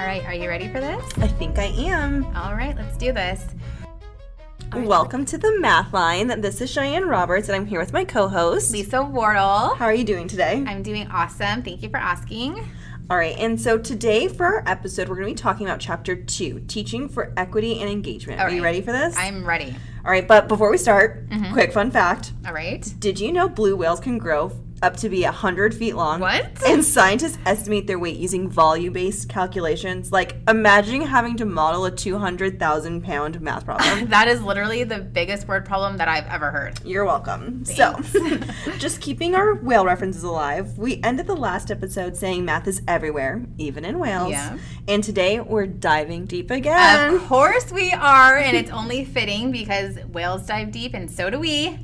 All right, are you ready for this? I think I am. All right, let's do this. Welcome to the Math Line. This is Cheyenne Roberts, and I'm here with my co-host, Lisa Wardle. How are you doing today? I'm doing awesome. Thank you for asking. All right, and so today for our episode, we're going to be talking about Chapter 2, Teaching for Equity and Engagement. All Are you right. ready for this? I'm ready. All right, but before we start, quick fun fact. All right. Did you know blue whales can grow up to be 100 feet long? What? And scientists estimate their weight using volume-based calculations. Like, imagine having to model a 200,000-pound math problem. That is literally the biggest word problem that I've ever heard. You're welcome. Thanks. So, just keeping our whale references alive, we ended the last episode saying math is everywhere, even in whales. Yeah. And today, we're diving deep again. Of course we are, and it's only fitting because whales dive deep, and so do we.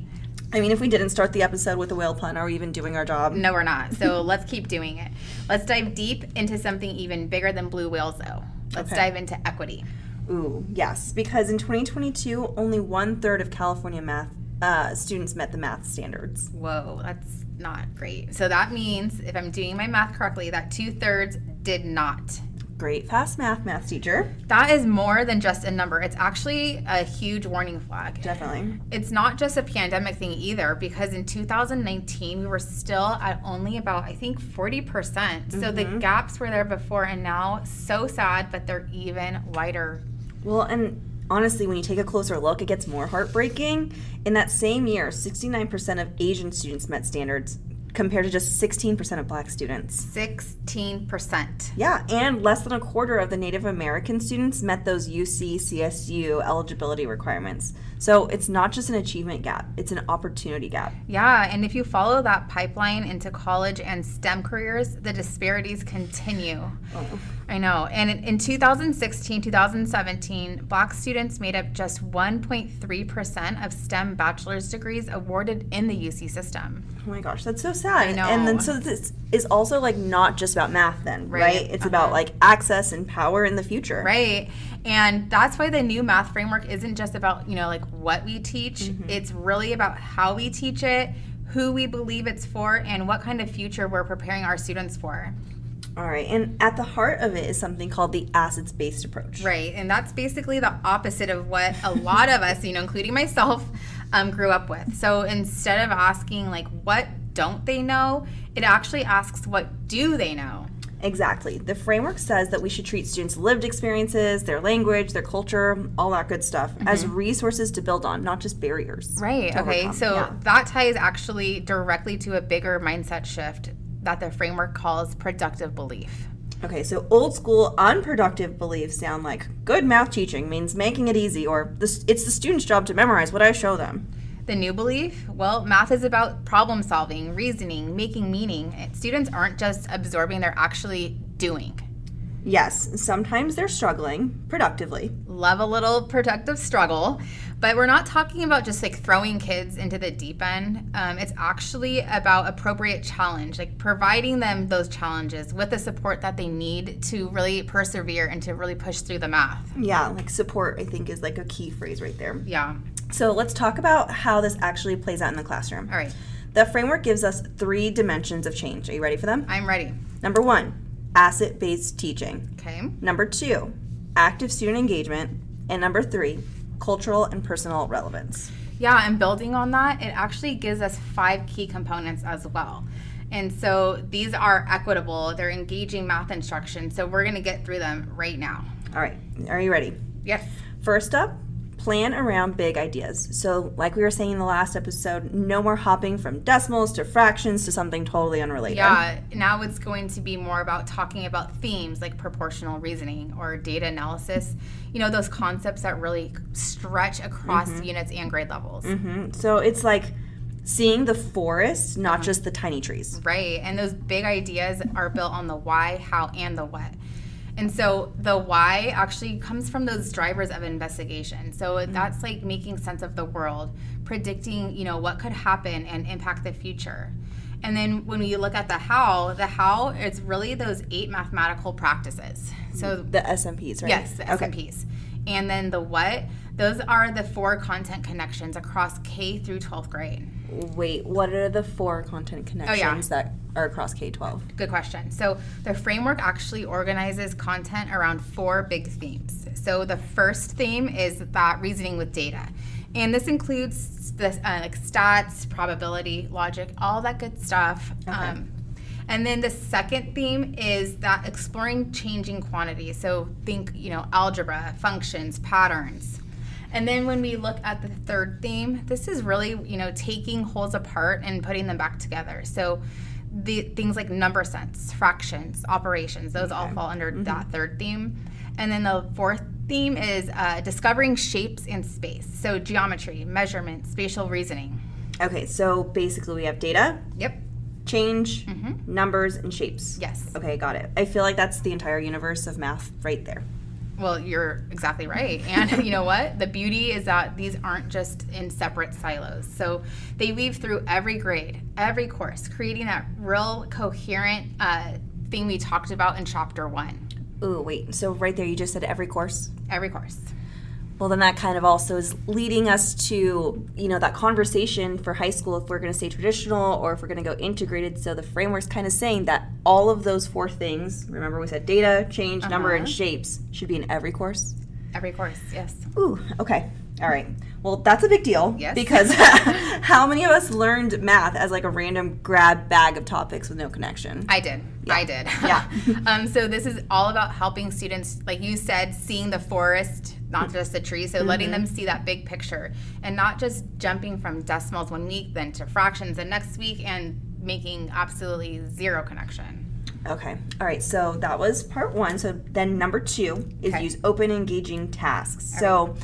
I mean, if we didn't start the episode with a whale pun, are we even doing our job? No, we're not. So let's keep doing it. Let's dive deep into something even bigger than blue whales, though. Let's dive into equity. Ooh, yes. Because in 2022, only 1/3 of California math students met the math standards. Whoa, that's not great. So that means, if I'm doing my math correctly, that 2/3 did not. Great, fast math teacher. That is more than just a number. It's actually a huge warning flag. Definitely. It's not just a pandemic thing either, because in 2019, we were still at only about, I think, 40%. So the gaps were there before and now. So sad, but they're even wider. Well, and honestly, when you take a closer look, it gets more heartbreaking. In that same year, 69% of Asian students met standards, compared to just 16% of Black students. 16%. Yeah, and less than a quarter of the Native American students met those UC, CSU eligibility requirements. So it's not just an achievement gap, it's an opportunity gap. Yeah, and if you follow that pipeline into college and STEM careers, the disparities continue. Oh. I know. And in 2016, 2017, Black students made up just 1.3% of STEM bachelor's degrees awarded in the UC system. Oh my gosh, that's so sad. I know. And then so this is also like not just about math then, right? It's about like access and power in the future. Right. And that's why the new math framework isn't just about, like what we teach. It's really about how we teach it, who we believe it's for, and what kind of future we're preparing our students for. All right, and at the heart of it is something called the assets-based approach. Right, and that's basically the opposite of what a lot of us, including myself, grew up with. So instead of asking, what don't they know, it actually asks, what do they know? Exactly. The framework says that we should treat students' lived experiences, their language, their culture, all that good stuff, as resources to build on, not just barriers. Right, to okay, overcome. so that ties actually directly to a bigger mindset shift that the framework calls productive belief. Okay, so old school unproductive beliefs sound like good math teaching means making it easy, or it's the student's job to memorize what I show them. The new belief, well, math is about problem solving, reasoning, making meaning. Students aren't just absorbing, they're actually doing. Yes, sometimes they're struggling productively. Love a little productive struggle, but we're not talking about just throwing kids into the deep end. It's actually about appropriate challenge, providing them those challenges with the support that they need to really persevere and to really push through the math. Yeah, support I think is a key phrase right there. Yeah. So let's talk about how this actually plays out in the classroom. All right. The framework gives us 3 dimensions of change. Are you ready for them? I'm ready. Number 1, asset-based teaching. Okay. Number 2, active student engagement. And number 3, cultural and personal relevance. Yeah, and building on that, it actually gives us 5 key components as well. And so these are equitable, they're engaging math instruction, so we're going to get through them right now. All right, are you ready? Yes. First up, plan around big ideas. So like we were saying in the last episode, no more hopping from decimals to fractions to something totally unrelated. Yeah, now it's going to be more about talking about themes like proportional reasoning or data analysis, those concepts that really stretch across units and grade levels. So it's like seeing the forest, not just the tiny trees. Right, and those big ideas are built on the why, how, and the what. And so the why actually comes from those drivers of investigation. So that's making sense of the world, predicting, what could happen and impact the future. And then when you look at the how is really those 8 mathematical practices. So the SMPs, right? Yes, the SMPs. and then the what. Those are the 4 content connections across K through 12th grade. Wait, what are the 4 content connections that are across K-12? Good question. So the framework actually organizes content around 4 big themes. So the first theme is that reasoning with data. And this includes the like stats, probability, logic, all that good stuff. Okay. And then the second theme is that exploring changing quantities. So think, algebra, functions, patterns. And then when we look at the third theme, this is really, taking wholes apart and putting them back together. So the things like number sense, fractions, operations, those all fall under that third theme. And then the fourth theme is discovering shapes in space. So geometry, measurement, spatial reasoning. Okay, so basically we have data. Yep. Change, numbers, and shapes. Yes. Okay, got it. I feel like that's the entire universe of math right there. Well, you're exactly right. And you know what? The beauty is that these aren't just in separate silos. So they weave through every grade, every course, creating that real coherent thing we talked about in Chapter 1. Ooh, wait. So right there you just said every course? Every course. Well, then that kind of also is leading us to, that conversation for high school if we're going to stay traditional or if we're going to go integrated. So the framework's kind of saying that all of those 4 things, remember we said data, change, number, and shapes, should be in every course? Every course, yes. Ooh, okay. All right. Well, that's a big deal. Yes. Because how many of us learned math as like a random grab bag of topics with no connection? I did. Yeah. I did. Yeah. So this is all about helping students, like you said, seeing the forest, not just the tree. So letting them see that big picture and not just jumping from decimals 1 week, then to fractions the next week and making absolutely zero connection. Okay. All right. So that was part 1. So then number 2 is use open, engaging tasks. So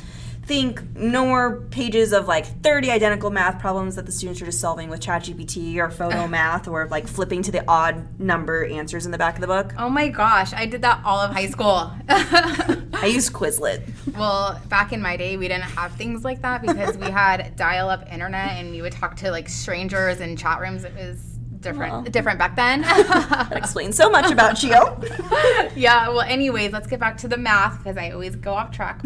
think no more pages of like 30 identical math problems that the students are just solving with ChatGPT or photo math or like flipping to the odd number answers in the back of the book. Oh my gosh, I did that all of high school. I used Quizlet. Well, back in my day, we didn't have things like that because we had dial-up internet and we would talk to like strangers in chat rooms. It was different back then. That explains so much about you. Yeah, well, anyways, let's get back to the math because I always go off track.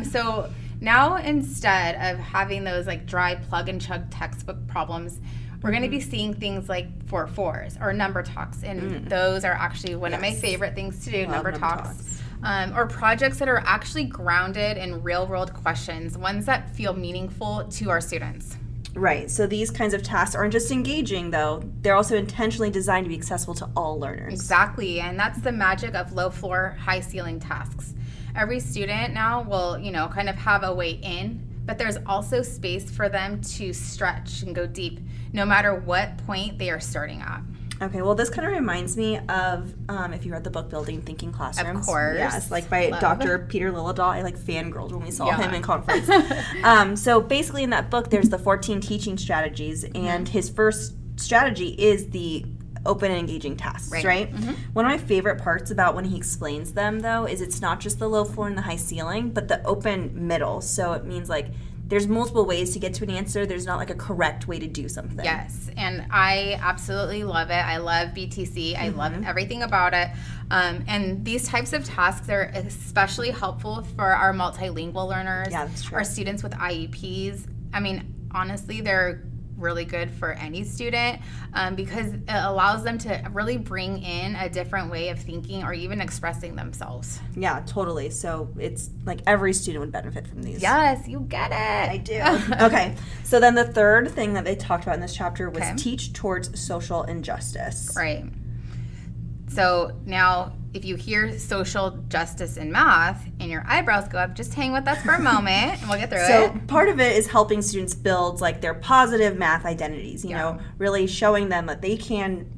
So now instead of having those like dry plug and chug textbook problems, we're going to be seeing things like 4-4s or number talks. And those are actually one of my favorite things to do, number talks. Or projects that are actually grounded in real world questions, ones that feel meaningful to our students. Right. So these kinds of tasks aren't just engaging, though. They're also intentionally designed to be accessible to all learners. Exactly. And that's the magic of low floor, high ceiling tasks. Every student now will, kind of have a way in, but there's also space for them to stretch and go deep, no matter what point they are starting at. Okay, well, this kind of reminds me of, if you read the book Building Thinking Classrooms. Of course. Yes, like by Dr. Peter Liljedahl. I fangirled when we saw him in conference. So basically in that book, there's the 14 teaching strategies, and his first strategy is the open and engaging tasks, right? One of my favorite parts about when he explains them, though, is it's not just the low floor and the high ceiling, but the open middle. So it means like there's multiple ways to get to an answer. There's not like a correct way to do something. Yes, and I absolutely love it. I love BTC. I love everything about it. And these types of tasks are especially helpful for our multilingual learners, our students with IEPs. I mean, honestly, they're really good for any student because it allows them to really bring in a different way of thinking or even expressing themselves. Yeah, totally. So it's like every student would benefit from these. Yes, you get it. I do. Okay. So then the third thing that they talked about in this chapter was teach towards social injustice. Right. So now if you hear social justice in math and your eyebrows go up, just hang with us for a moment and we'll get through it. So part of it is helping students build like their positive math identities, you know, really showing them that they can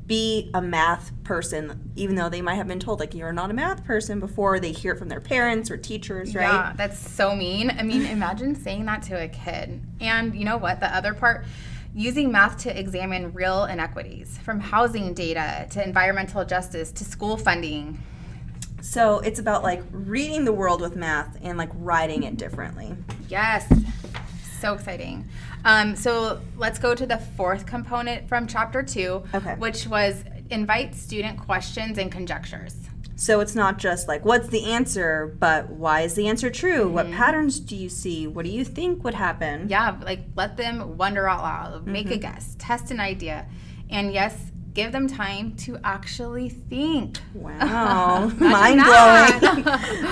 be a math person even though they might have been told like you're not a math person before they hear it from their parents or teachers, right? Yeah, that's so mean. I mean, imagine saying that to a kid. And you know what? The other part, using math to examine real inequities, from housing data to environmental justice to school funding. So it's about like reading the world with math and like writing it differently. Yes, so exciting. So let's go to the fourth component from Chapter 2, which was invite student questions and conjectures. So it's not just like, what's the answer, but why is the answer true? Mm-hmm. What patterns do you see? What do you think would happen? Yeah, like let them wonder out loud, make a guess, test an idea, and yes, give them time to actually think. Wow. Mind blowing.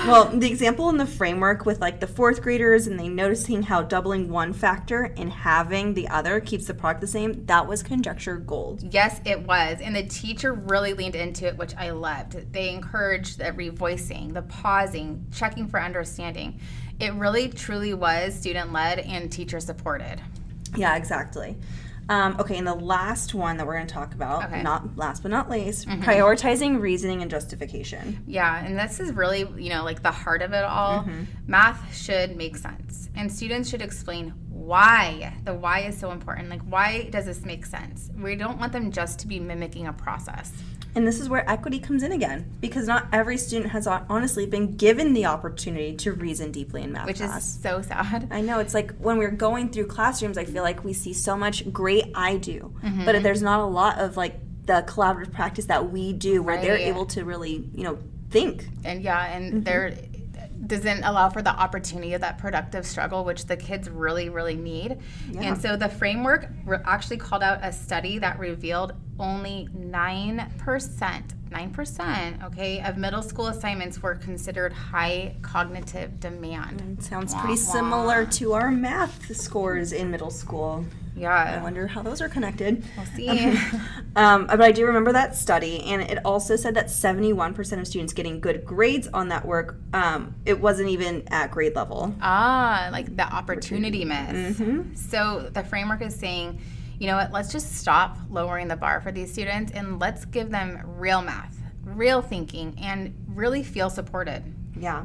Well, the example in the framework with like the fourth graders and they noticing how doubling one factor and having the other keeps the product the same, that was conjecture gold. Yes, it was. And the teacher really leaned into it, which I loved. They encouraged the revoicing, the pausing, checking for understanding. It really, truly was student-led and teacher-supported. Yeah, exactly. Okay, and the last one that we're going to talk about, not last but not least, prioritizing reasoning and justification. Yeah, and this is really, like the heart of it all. Math should make sense, and students should explain why. The why is so important. Like, why does this make sense? We don't want them just to be mimicking a process. And this is where equity comes in again, because not every student has honestly been given the opportunity to reason deeply in math class. Which is so sad. I know. It's like when we're going through classrooms, I feel like we see so much great I do, but there's not a lot of like the collaborative practice that we do where they're able to really, think. And there doesn't allow for the opportunity of that productive struggle, which the kids really, really need. Yeah. And so the framework actually called out a study that revealed only 9%, okay, of middle school assignments were considered high cognitive demand. Sounds pretty similar to our math scores in middle school. Yeah. I wonder how those are connected. We'll see. But I do remember that study, and it also said that 71% of students getting good grades on that work, it wasn't even at grade level. Like the opportunity miss. So the framework is saying, you know what, let's just stop lowering the bar for these students and let's give them real math, real thinking, and really feel supported. Yeah.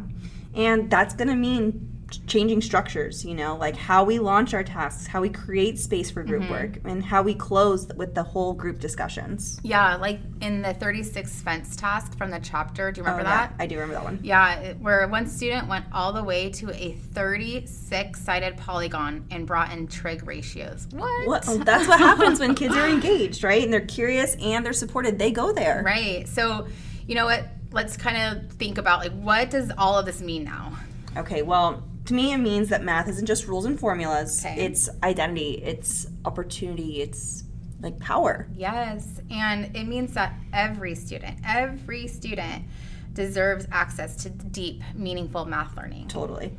And that's going to mean changing structures, like how we launch our tasks, how we create space for group work, and how we close with the whole group discussions. Yeah, like in the 36 fence task from the chapter. Do you remember that? I do remember that one. Yeah, where one student went all the way to a 36-sided polygon and brought in trig ratios. What? Oh, that's what happens when kids are engaged, right? And they're curious and they're supported. They go there. Right. So, you know what? Let's kind of think about, like, what does all of this mean now? Okay, well, to me, it means that math isn't just rules and formulas. Okay. It's identity. It's opportunity. It's like power. Yes, and it means that every student deserves access to deep, meaningful math learning. Totally.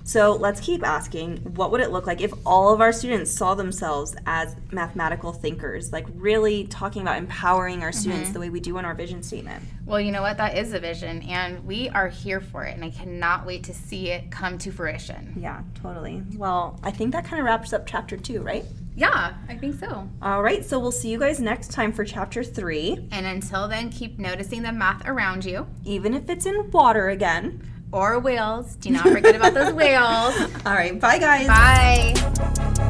So let's keep asking, what would it look like if all of our students saw themselves as mathematical thinkers, like really talking about empowering our students the way we do in our vision statement? Well, you know what? That is a vision, and we are here for it, and I cannot wait to see it come to fruition. Yeah, totally. Well, I think that kind of wraps up Chapter 2, right? Yeah, I think so. All right, so we'll see you guys next time for Chapter 3. And until then, keep noticing the math around you. Even if it's in water again. Or whales. Do not forget about those whales. All right, bye guys. Bye.